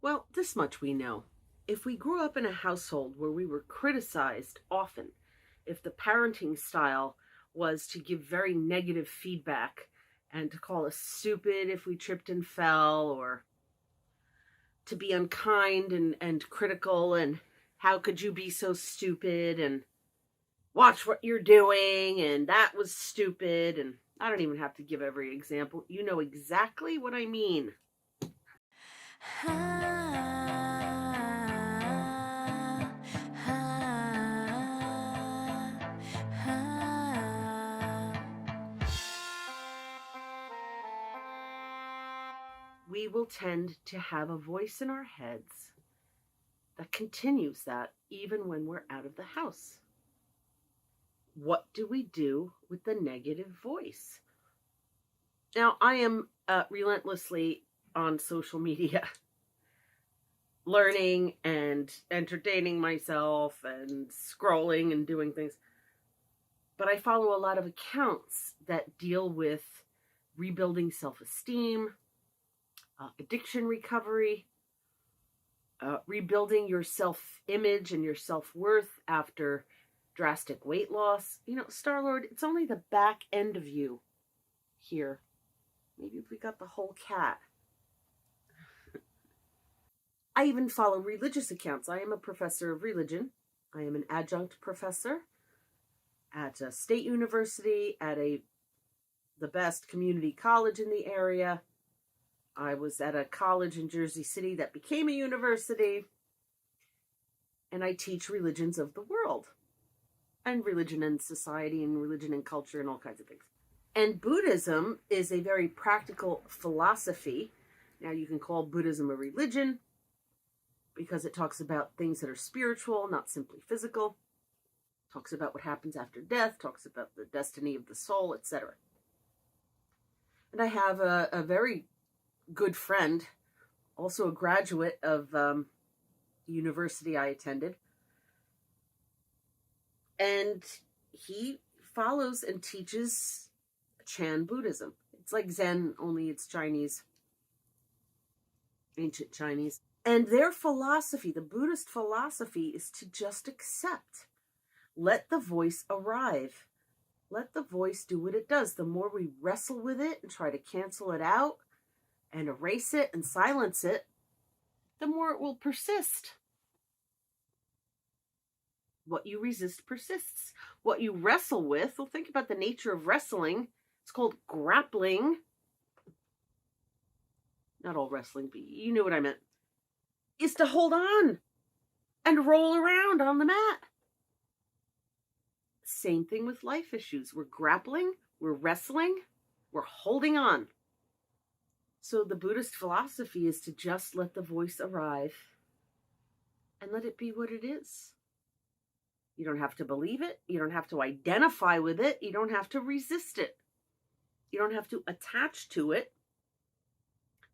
Well, this much we know. If we grew up in a household where we were criticized often, if the parenting style was to give very negative feedback and to call us stupid if we tripped and fell, or to be unkind and critical, and how could you be so stupid, and watch what you're doing, and that was stupid, and I don't even have to give every example. You know exactly what I mean. We will tend to have a voice in our heads that continues that even when we're out of the house. What do we do with the negative voice? Now, I am relentlessly on social media, learning and entertaining myself and scrolling and doing things. But I follow a lot of accounts that deal with rebuilding self-esteem, addiction recovery, rebuilding your self-image and your self-worth after drastic weight loss. You know, Star-Lord, it's only the back end of you here. Maybe if we got the whole cat. I even follow religious accounts. I am a professor of religion. I am an adjunct professor at a state university, at the best community college in the area. I was at a college in Jersey City that became a university, and I teach religions of the world, and religion and society, and religion and culture, and all kinds of things. And Buddhism is a very practical philosophy. Now, you can call Buddhism a religion because it talks about things that are spiritual, not simply physical. It talks about what happens after death, talks about the destiny of the soul, etc. And I have a very good friend, also a graduate of the university I attended, and he follows and teaches Chan Buddhism. It's like Zen, only it's Chinese, ancient Chinese. And their philosophy, the Buddhist philosophy, is to just accept. Let the voice arrive. Let the voice do what it does. The more we wrestle with it and try to cancel it out and erase it and silence it, the more it will persist. What you resist persists. What you wrestle with, well, think about the nature of wrestling. It's called grappling. Not all wrestling, but you know what I meant. Is to hold on and roll around on the mat. Same thing with life issues. We're grappling, we're wrestling, we're holding on. So the Buddhist philosophy is to just let the voice arrive and let it be what it is. You don't have to believe it. You don't have to identify with it. You don't have to resist it. You don't have to attach to it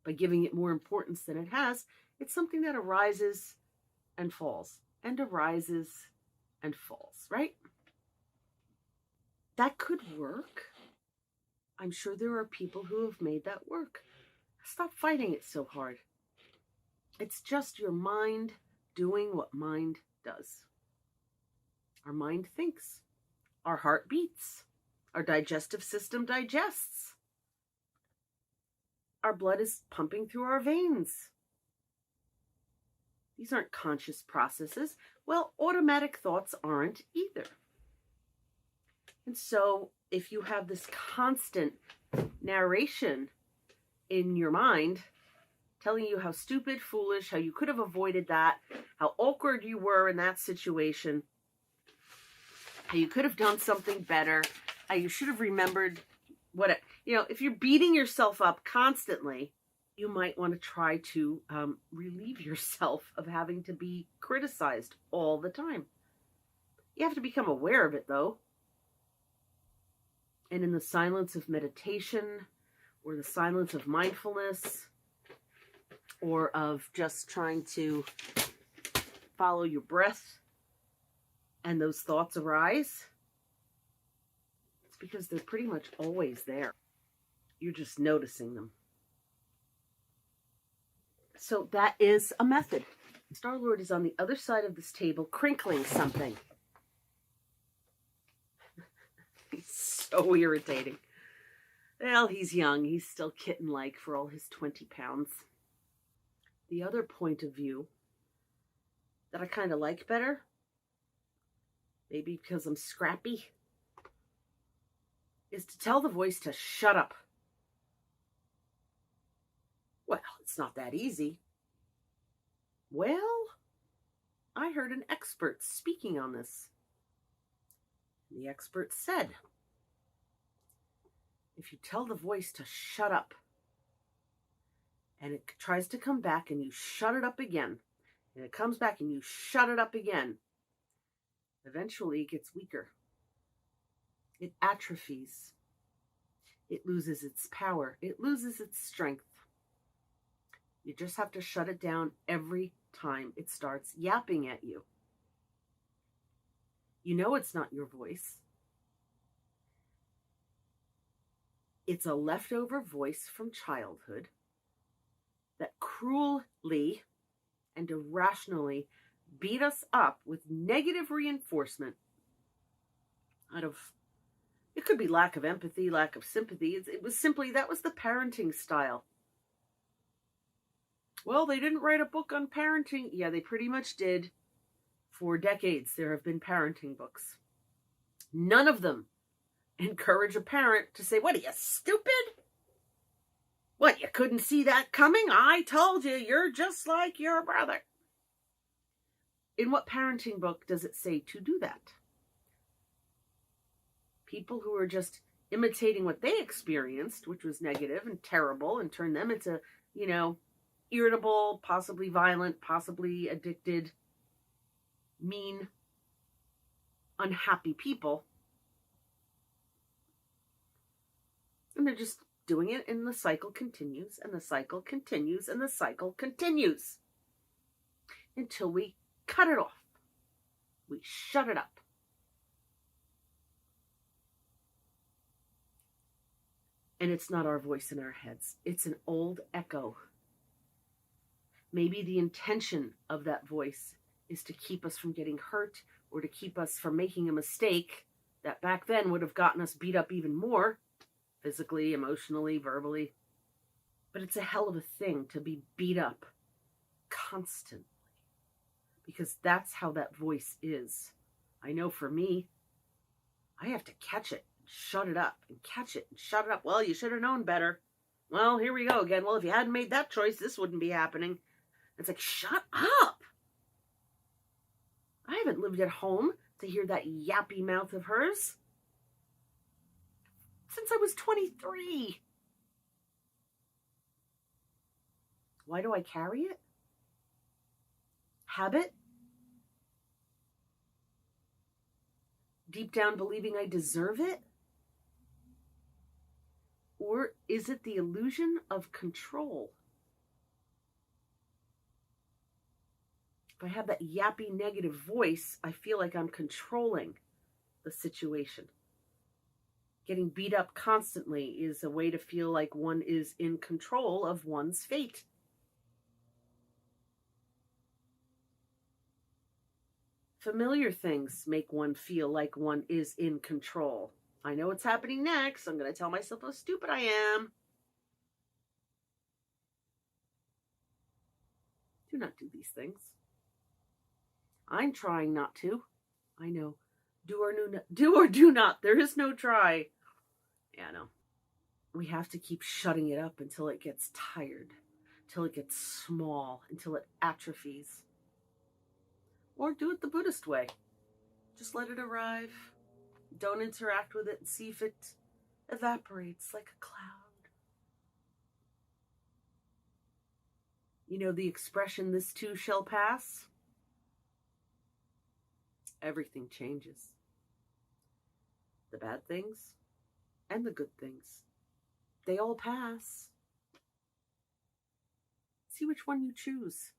by giving it more importance than it has. It's something that arises and falls, and arises and falls, right? That could work. I'm sure there are people who have made that work. Stop fighting it so hard. It's just your mind doing what mind does. Our mind thinks. Our heart beats. Our digestive system digests. Our blood is pumping through our veins. These aren't conscious processes. Well, automatic thoughts aren't either. And so if you have this constant narration in your mind telling you how stupid, foolish, how you could have avoided that, how awkward you were in that situation, how you could have done something better, how you should have remembered if you're beating yourself up constantly, you might want to try to relieve yourself of having to be criticized all the time. You have to become aware of it, though. And in the silence of meditation, or the silence of mindfulness, or of just trying to follow your breath, and those thoughts arise, it's because they're pretty much always there. You're just noticing them. So that is a method. Star-Lord is on the other side of this table, crinkling something. He's so irritating. Well, he's young. He's still kitten-like for all his 20 pounds. The other point of view that I kind of like better, maybe because I'm scrappy, is to tell the voice to shut up. Well, it's not that easy. Well, I heard an expert speaking on this. The expert said, if you tell the voice to shut up, and it tries to come back and you shut it up again, and it comes back and you shut it up again, eventually it gets weaker. It atrophies. It loses its power. It loses its strength. You just have to shut it down every time it starts yapping at you. You know it's not your voice. It's a leftover voice from childhood that cruelly and irrationally beat us up with negative reinforcement out of, it could be lack of empathy, lack of sympathy. It was simply, that was the parenting style. Well, they didn't write a book on parenting. Yeah, they pretty much did. For decades, there have been parenting books. None of them encourage a parent to say, what are you, stupid? What, you couldn't see that coming? I told you, you're just like your brother. In what parenting book does it say to do that? People who are just imitating what they experienced, which was negative and terrible, and turned them into, irritable, possibly violent, possibly addicted, mean, unhappy people. And they're just doing it, and the cycle continues, and the cycle continues, and the cycle continues. Until we cut it off. We shut it up. And it's not our voice in our heads. It's an old echo. Maybe the intention of that voice is to keep us from getting hurt, or to keep us from making a mistake that back then would have gotten us beat up even more, physically, emotionally, verbally. But it's a hell of a thing to be beat up constantly, because that's how that voice is. I know for me, I have to catch it, shut it up, and catch it and shut it up. Well, you should have known better. Well, here we go again. Well, if you hadn't made that choice, this wouldn't be happening. It's like, shut up. I haven't lived at home to hear that yappy mouth of hers since I was 23. Why do I carry it? Habit? Deep down believing I deserve it? Or is it the illusion of control? If I have that yappy negative voice, I feel like I'm controlling the situation. Getting beat up constantly is a way to feel like one is in control of one's fate. Familiar things make one feel like one is in control. I know what's happening next. I'm going to tell myself how stupid I am. Do not do these things. I'm trying not to. I know. Do or do not. There is no try. Yeah, no. We have to keep shutting it up until it gets tired, until it gets small, until it atrophies. Or do it the Buddhist way. Just let it arrive. Don't interact with it and see if it evaporates like a cloud. You know the expression, this too shall pass? Everything changes. The bad things and the good things. They all pass. See which one you choose.